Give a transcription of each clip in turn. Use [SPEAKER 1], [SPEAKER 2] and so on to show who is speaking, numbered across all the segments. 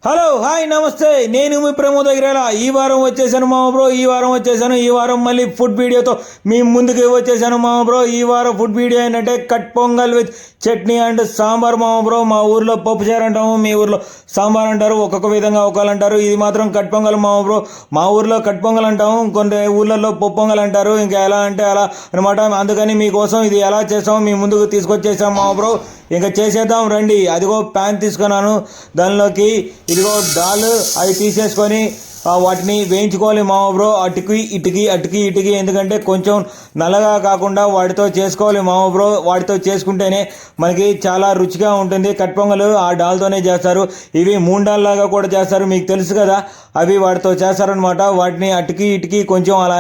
[SPEAKER 1] Hello hi నమస్తే, నేను మీ ప్రమోద్ అగిరాల. ఈ వారం వచ్చేసాను మామ బ్రో. ఈ వారం మళ్ళీ ఫుడ్ వీడియోతో మీ ముందుకు వచ్చేసాను మామ బ్రో. ఈ వారం ఫుడ్ వీడియో ఏంటంటే cut pongal with chutney and sambar మామ బ్రో. మా ఊర్లో పప్పుచారు అంటాము, మీ ఊర్లో సాంబార్ అంటారు, ఒక్కొక్క విధంగా ఒకళ్ళు అంటారు. ఇది మాత్రం కట్ పొంగల్ మామ బ్రో. మా ఊర్లో కట్ పొంగల్ అంటాము, కొన్ని ఊర్లలో పప్పు పొంగల్ అంటారు. ఇంకా ఎలా అంటే అలా అనమాట. అందుకని మీకోసం ఇది ఎలా చేస్తామో మీ ముందుకు తీసుకొచ్చేసాం మామ బ్రో. ఇంకా చేసేద్దాం రండి. అదిగో ప్యాన్ తీసుకున్నాను, దానిలోకి ఇదిగో దాల్ అవి తీసేసుకొని వాటిని వేయించుకోవాలి మామ బ్రో. అటుకి ఇటుకి ఎందుకంటే కొంచెం నల్లగా కాకుండా వాటితో చేసుకోవాలి మామ బ్రో. వాటితో చేసుకుంటేనే మనకి చాలా రుచిగా ఉంటుంది. కట్ పొంగలు ఆ డాల్తోనే చేస్తారు. ఇవి మూండాల్లాగా కూడా చేస్తారు, మీకు తెలుసు కదా. అవి వాటితో చేస్తారనమాట. వాటిని అటుకి కొంచెం అలా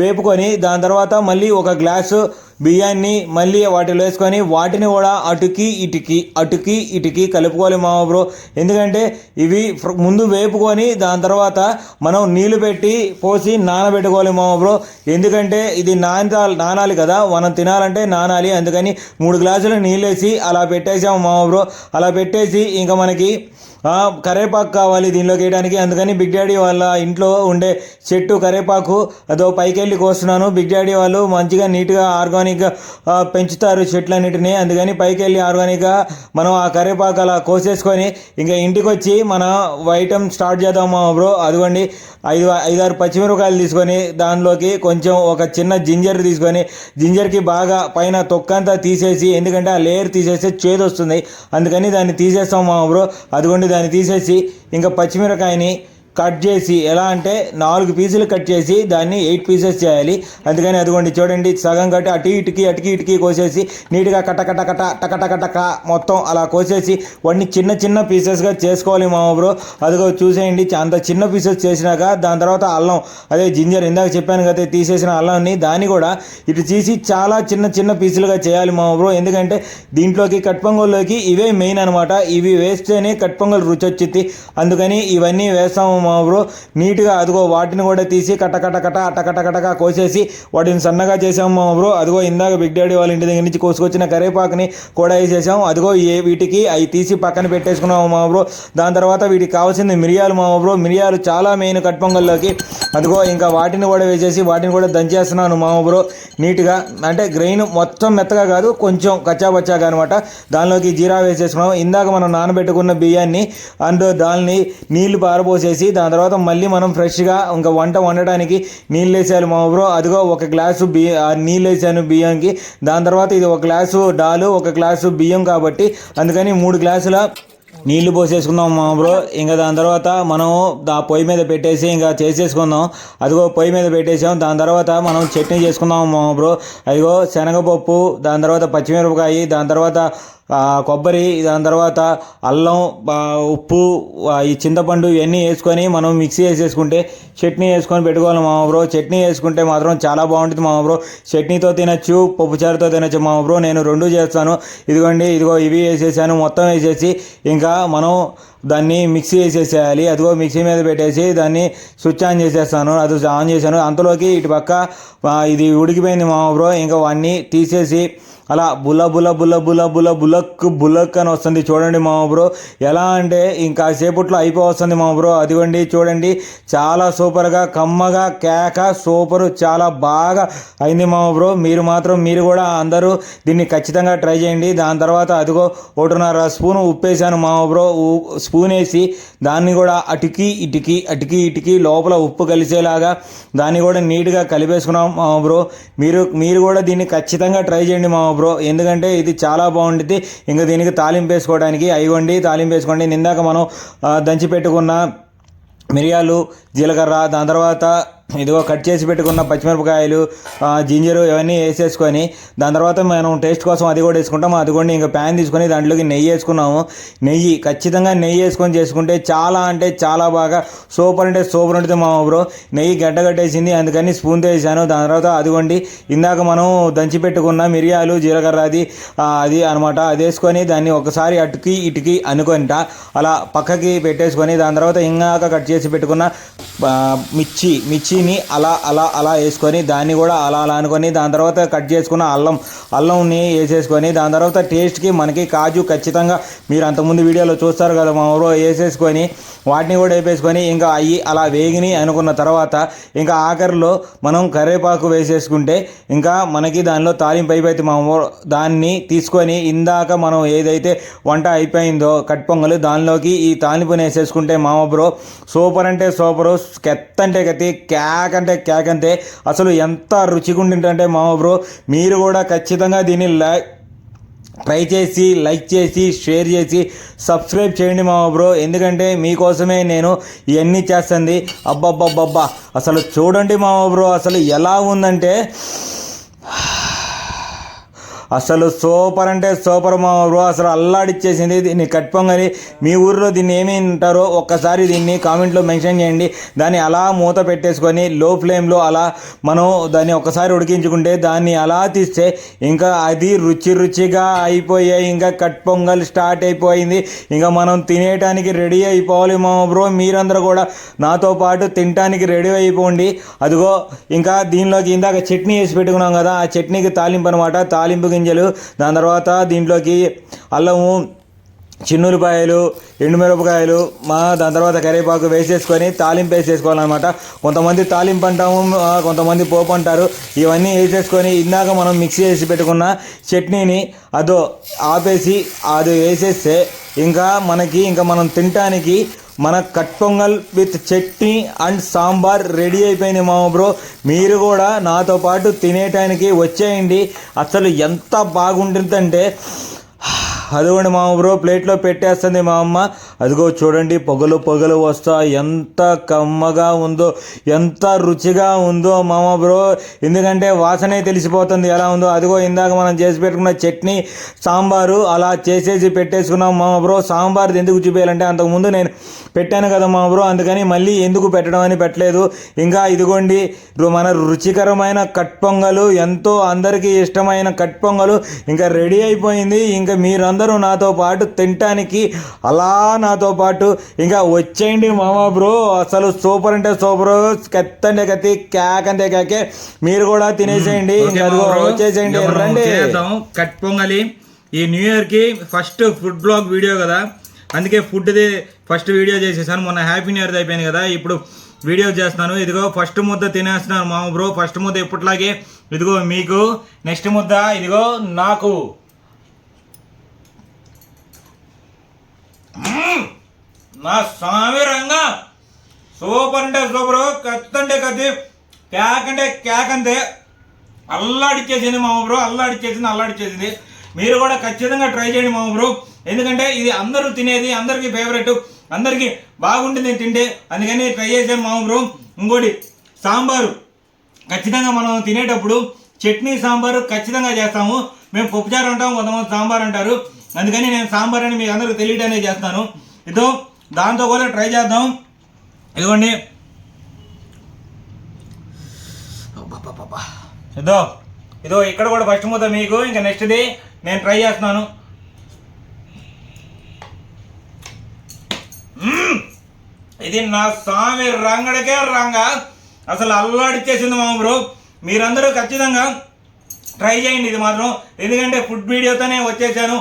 [SPEAKER 1] వేపుకొని దాని తర్వాత మళ్ళీ ఒక గ్లాసు బియ్యాన్ని మళ్ళీ వాటిలో వేసుకొని వాటిని కూడా అటుకి ఇటుకి కలుపుకోవాలి మామ బ్రో. ఎందుకంటే ఇవి ముందు వేపుకొని దాని తర్వాత మనం నీళ్లు పెట్టి పోసి నానబెట్టుకోవాలి మామ బ్రో. ఎందుకంటే ఇది నానాలి కదా, మనం తినాలంటే నానాలి. అందుకని 3 గ్లాసులు నీళ్ళు వేసి అలా పెట్టేసాము మామ బ్రో. అలా పెట్టేసి ఇంకా మనకి కరేపాకు కావాలి దీనిలోకి వేయడానికి. అందుకని బిగ్ డాడీ వాళ్ళ ఇంట్లో ఉండే చెట్టు కరేపాకు అదో పైకి వెళ్ళి కోస్తున్నాను. బిగ్ డాడీ వాళ్ళు మంచిగా నీట్గా ఆర్గానిక్గా పెంచుతారు చెట్లన్నిటిని. అందుకని పైకి వెళ్ళి ఆర్గానిక్గా మనం ఆ కరేపాకు అలా కోసేసుకొని ఇంకా ఇంటికి వచ్చి మన ఐటమ్ స్టార్ట్ చేద్దాం మా బ్రో. అదిగోండి 5-6 పచ్చిమిరపకాయలు తీసుకొని దానిలోకి కొంచెం ఒక చిన్న జింజర్ తీసుకొని జింజర్కి బాగా పైన తొక్కంతా తీసేసి, ఎందుకంటే ఆ లేయర్ తీసేస్తే చేదు వస్తుంది, అందుకని దాన్ని తీసేస్తాం మా బ్రో. అదిగోండి దాన్ని తీసేసి ఇంకా పచ్చిమిరకాయని కట్ చేసి ఎలా అంటే 4 పీసులు కట్ చేసి దాన్ని 8 పీసెస్ చేయాలి. అందుకని అదిగోండి చూడండి, సగం కట్టి అటు ఇటుకి కోసేసి నీట్గా టక మొత్తం అలా కోసేసి వాటిని చిన్న పీసెస్గా చేసుకోవాలి మామ బ్రో. అదిగో చూసేయండి, అంత చిన్న పీసెస్ చేసినాక దాని తర్వాత అల్లం, అదే జింజర్ ఇందాక చెప్పాను కదా తీసేసిన అల్లంని, దాన్ని కూడా ఇటు తీసి చాలా చిన్న పీసులుగా చేయాలి మామ బ్రో. ఎందుకంటే దీంట్లోకి కట్ పొంగల్లోకి ఇవే మెయిన్ అనమాట. ఇవి వేస్తేనే కట్ పొంగల్ రుచి వచ్చింది. అందుకని ఇవన్నీ వేస్తాము మా బ్రో. నీట్గా అదిగో వాటిని కూడా తీసి కటకటగా కోసేసి వాటిని సన్నగా చేసాము మా బ్రో. అదిగో ఇందాక బిగ్ డాడీ వాళ్ళ ఇంటి దగ్గర నుంచి కోసుకొచ్చిన కరేపాకుని కూడా వేసేసాము. అదిగో వీటికి అవి తీసి పక్కన పెట్టేసుకున్నాము మా బ్రో. దాని తర్వాత వీటికి కావాల్సింది మిరియాలు మా బ్రో. మిరియాలు చాలా మెయిన్ కట్ పొంగల్లోకి. అదిగో ఇంకా వాటిని కూడా వేసేసి వాటిని కూడా దంచేస్తున్నాను మా బ్రో నీట్గా. అంటే గ్రెయిన్ మొత్తం మెత్తగా కాదు, కొంచెం కచ్చాబచ్చాగా అనమాట. దానిలోకి జీరా వేసేసుకున్నాం. ఇందాక మనం నానబెట్టుకున్న బియ్యాన్ని అండ్ దాన్ని నీళ్లు పారబోసేసి దాని తర్వాత మళ్ళీ మనం ఫ్రెష్గా ఇంకా వంట వండడానికి నీళ్ళు వేసేయాలి మా బ్రో. అదిగో ఒక గ్లాసు నీళ్ళు వేసాను బియ్యానికి. దాని తర్వాత ఇది ఒక గ్లాసు డాలు, ఒక గ్లాసు బియ్యం కాబట్టి అందుకని 3 గ్లాసుల నీళ్లు పోసేసుకుందాం మా బ్రో. ఇంకా దాని తర్వాత మనం పొయ్యి మీద పెట్టేసి ఇంకా చేసేసుకుందాం. అదిగో పొయ్యి మీద పెట్టేసాం. దాని తర్వాత మనం చట్నీ చేసుకుందాం మా బ్రో. అదిగో శనగపప్పు, దాని తర్వాత పచ్చిమిరపకాయ, దాని తర్వాత కొబ్బరి, దాని తర్వాత అల్లం, ఉప్పు, ఈ చింతపండు ఇవన్నీ వేసుకొని మనం మిక్సీ వేసేసుకుంటే చట్నీ వేసుకొని పెట్టుకోవాలి మామ బ్రో. చట్నీ వేసుకుంటే మాత్రం చాలా బాగుంటుంది మామ బ్రో. చట్నీతో తినచ్చు, పప్పుచారుతో తినచ్చు మామ బ్రో. నేను 2 చేస్తాను. ఇదిగో ఇవి వేసేసాను. మొత్తం వేసేసి ఇంకా మనం దాన్ని మిక్సీ వేసేసేయాలి. అదిగో మిక్సీ మీద పెట్టేసి దాన్ని స్విచ్ ఆన్ చేసేస్తాను. అది ఆన్ చేశాను. అంతలోకి ఇటు పక్క ఇది ఉడికిపోయింది మామ బ్రో. ఇంకా వాడిని తీసేసి అలా బులక్ అని వస్తుంది చూడండి మామ బ్రో. ఎలా అంటే ఇంకా సేపట్లో అయిపోవస్తుంది మామ బ్రో. అదిగోండి చూడండి, చాలా సూపర్గా కమ్మగా కేక సూపర్, చాలా బాగా అయింది మామ బ్రో. మీరు కూడా అందరూ దీన్ని ఖచ్చితంగా ట్రై చేయండి. దాని తర్వాత అదిగో 1.5 స్పూన్ ఉప్పు వేసాను మామ బ్రో. స్పూన్ వేసి దాన్ని కూడా అటుకి ఇటుకి లోపల ఉప్పు కలిసేలాగా దాన్ని కూడా నీట్గా కలిపేసుకున్నాం మామ బ్రో. మీరు కూడా దీన్ని ఖచ్చితంగా ట్రై చేయండి మామ బ్రో. ఎందుకంటే ఇది చాలా బాగుంటుంది. ఇంకా దీనికి తాలింపు వేసుకోవడానికి తాలింపు వేసుకోండి. ఇందాక మనం దంచి పెట్టుకున్న మిరియాలు, జీలకర్ర, దాని తర్వాత ఇదిగో కట్ చేసి పెట్టుకున్న పచ్చిమిరపకాయలు, జింజరు ఇవన్నీ వేసేసుకొని దాని తర్వాత మనం టేస్ట్ కోసం అది కూడా వేసుకుంటాం. అదిగోండి ఇంకా ప్యాన్ తీసుకొని దాంట్లోకి నెయ్యి వేసుకున్నాము. ఖచ్చితంగా నెయ్యి వేసుకొని చేసుకుంటే చాలా అంటే చాలా బాగా సూపర్ ఉంటుంది మా బ్రో. నెయ్యి గడ్డగట్టేసింది, అందుకని స్పూన్తో వేసాను. దాని తర్వాత అదిగోండి ఇందాక మనం దంచి పెట్టుకున్న మిరియాలు, జీలకర్ర అది అనమాట. అది వేసుకొని దాన్ని ఒకసారి అటుకి ఇటుకి అనుకుంట అలా పక్కకి పెట్టేసుకొని దాని తర్వాత ఇందాక కట్ చేసి పెట్టుకున్న మిర్చి మిర్చిని అలా అలా అలా వేసుకొని దాన్ని కూడా అలా అలా అనుకొని దాని తర్వాత కట్ చేసుకున్న అల్లంని వేసేసుకొని దాని తర్వాత టేస్ట్కి మనకి కాజు ఖచ్చితంగా మీరు అంతకుముందు వీడియోలో చూస్తారు కదా మా ఊరో వేసేసుకొని వాటిని కూడా వేపేసుకొని ఇంకా అవి అలా వేగిని అనుకున్న తర్వాత ఇంకా ఆఖరిలో మనం కరివేపాకు వేసేసుకుంటే ఇంకా మనకి దానిలో తాలింపు అయిపోయింది మా ఊరో. దాన్ని తీసుకొని ఇందాక మనం ఏదైతే వంట అయిపోయిందో కట్ పొంగలు దానిలోకి ఈ తాలింపుని వేసేసుకుంటే మామ బ్రో సూపర్ అంటే సూపరు, కెత్ అంటే కత్తి, క్యాక్ అంటే క్యాక్ అంతే. అసలు ఎంత రుచిగా ఉంటుందంటే మామ బ్రో మీరు కూడా ఖచ్చితంగా దీన్ని ట్రై చేసి లైక్ చేసి షేర్ చేసి సబ్స్క్రైబ్ చేయండి మామ బ్రో. ఎందుకంటే మీకోసమే నేను ఇవన్నీ చేస్తుంది. అబ్బబ్బబ్బబ్బా అసలు చూడండి మామ బ్రో అసలు ఎలా ఉందంటే అసలు సూపర్ అంటే సూపర్ మా బ్రో. అసలు అల్లాడిచ్చేసింది. దీన్ని కట్ పొంగలి మీ ఊరిలో దీన్ని ఏమి అంటారో ఒక్కసారి దీన్ని కామెంట్లో మెన్షన్ చేయండి. దాన్ని అలా మూత పెట్టేసుకొని లో ఫ్లేమ్లో అలా మనం దాన్ని ఒక్కసారి ఉడికించుకుంటే దాన్ని అలా తీస్తే ఇంకా అది రుచిగా అయిపోయాయి. ఇంకా కట్ పొంగల్ స్టార్ట్ అయిపోయింది. ఇంకా మనం తినేయటానికి రెడీ అయిపోవాలి మా బ్రో. మీరందరూ కూడా నాతో పాటు తినటానికి రెడీ అయిపోండి. అదిగో ఇంకా దీనిలోకి ఇందాక చట్నీ వేసి పెట్టుకున్నాం కదా, ఆ చట్నీకి తాలింపు అనమాట. తాలింపు గింజలు, దాని తర్వాత దీంట్లోకి అల్లము, చిన్నులపాయలు, ఎండుమిరపకాయలు, దాని తర్వాత కరివేపాకు వేసేసుకొని తాలింపు వేసేసుకోవాలన్నమాట. కొంతమంది తాలింపు అంటాము, కొంతమంది పోపు అంటారు. ఇవన్నీ వేసేసుకొని ఇందాక మనం మిక్సీ చేసి పెట్టుకున్న చట్నీని అదో ఆపేసి అది వేసేస్తే ఇంకా మనం తినటానికి మన cut pongal with chutney and sambar ready అయిపోయింది మామ బ్రో. మీరు కూడా నాతో పాటు తినేటానికి వచ్చేయండి. అసలు ఎంత బాగుంటుందంటే అదిగోండి మామ బ్రో ప్లేట్లో పెట్టేస్తుంది మా అమ్మ. అదిగో చూడండి పొగలు వస్తా ఎంత కమ్మగా ఉందో, ఎంత రుచిగా ఉందో మామ బ్రో. ఎందుకంటే వాసనే తెలిసిపోతుంది ఎలా ఉందో. అదిగో ఇందాక మనం చేసి పెట్టుకున్న చట్నీ సాంబారు అలా చేసేసి పెట్టేసుకున్నాం మామ బ్రో. సాంబార్ ఎందుకు చూపించాలంటే అంతకుముందు నేను పెట్టాను కదా మామ బ్రో, అందుకని మళ్ళీ ఎందుకు పెట్టడం అని పెట్టలేదు. ఇంకా ఇదిగోండి మన రుచికరమైన కట్ పొంగలు, ఎంతో అందరికీ ఇష్టమైన కట్ పొంగలు ఇంకా రెడీ అయిపోయింది. ఇంకా మీరందరూ నాతో పాటు తినటానికి అలా నాతో పాటు ఇంకా వచ్చేయండి మామ బ్రో. అసలు సూపర్ అంటే సూపర్, కత్తి అంటే కత్తి, క్యాక్ అంటే క్యాకే. మీరు కూడా తినేసేయండి. వచ్చేసేయండి, రండి.
[SPEAKER 2] కట్ పొంగలి ఈ న్యూ ఇయర్ కి ఫస్ట్ ఫుడ్ బ్లాగ్ వీడియో కదా, అందుకే ఫుడ్ది ఫస్ట్ వీడియో చేసేసాను. మొన్న హ్యాపీ న్యూ ఇయర్ అయిపోయింది కదా, ఇప్పుడు వీడియో చేస్తున్నాను. ఇదిగో ఫస్ట్ ముద్ద తినేస్తున్నాను మామ బ్రో. ఫస్ట్ ముద్ద ఎప్పటిలాగే ఇదిగో మీకు, నెక్స్ట్ ముద్ద ఇదిగో నాకు. నా స్వామి రంగా సూపర్ అంటే సూపరు, కత్తి అంటే కత్తి, క్యాక్ అంటే క్యాక్ అంతే. అల్లాడిచ్చేసింది మామ బ్రో, అల్లాడిచ్చేసింది. మీరు కూడా ఖచ్చితంగా ట్రై చేయండి మామ బ్రో. ఎందుకంటే ఇది అందరూ తినేది, అందరికీ ఫేవరెట్, అందరికీ బాగుంటుంది తింటే, అందుకని ట్రై చేసాను మామ బ్రో. ఇంకోటి సాంబారు ఖచ్చితంగా మనం తినేటప్పుడు చట్నీ సాంబారు ఖచ్చితంగా చేస్తాము. మేము పప్పుచారు అంటాం, కొంతమంది సాంబార్ అంటారు. అందుకని నేను సాంబార్ అని మీకు అందరికీ తెలియటానే చేస్తాను. ఇదో దాంతో కూడా ట్రై చేద్దాం. ఇదిగోండి ఇదో ఇక్కడ కూడా ఫస్ట్ ముద్ద మీకు, ఇంకా నెక్స్ట్ది నేను ట్రై చేస్తున్నాను. ఇది నా స్వామి రంగడికే రంగ, అసలు అల్లాడిచ్చేసింది మామ బ్రో. మీరందరూ ఖచ్చితంగా ట్రై చేయండి ఇది మాత్రం. ఎందుకంటే ఫుడ్ వీడియోతోనే వచ్చేసాను,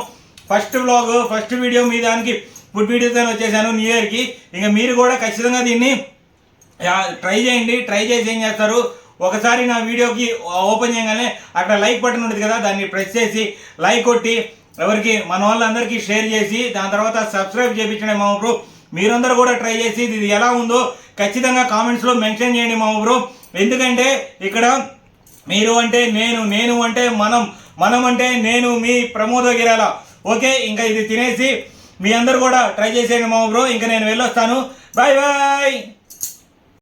[SPEAKER 2] ఫస్ట్ వ్లాగ్ ఫస్ట్ వీడియో మీ దానికి ఫుడ్ వీడియోతోనే వచ్చేసాను న్యూ ఇయర్కి. ఇంకా మీరు కూడా ఖచ్చితంగా దీన్ని ట్రై చేయండి. ట్రై చేసి ఏం చేస్తారు, ఒకసారి నా వీడియోకి ఓపెన్ చేయగానే అక్కడ లైక్ బటన్ ఉంటుంది కదా, దాన్ని ప్రెస్ చేసి లైక్ కొట్టి ఎవరికి మన వాళ్ళందరికీ షేర్ చేసి దాని తర్వాత సబ్స్క్రైబ్ చేయించండి మామ బ్రో. మీరందరూ కూడా ట్రై చేసి ఇది ఎలా ఉందో ఖచ్చితంగా కామెంట్స్లో మెన్షన్ చేయండి మామ బ్రో. ఎందుకంటే ఇక్కడ మీరు అంటే నేను, నేను అంటే మనం అంటే నేను మీ ప్రమోద గిరాల. ఓకే, ఇంకా ఇది తినేసి మీ అందరు కూడా ట్రై చేసేయండి మామ బ్రో. ఇంకా నేను వెళ్ళొస్తాను. Bye bye.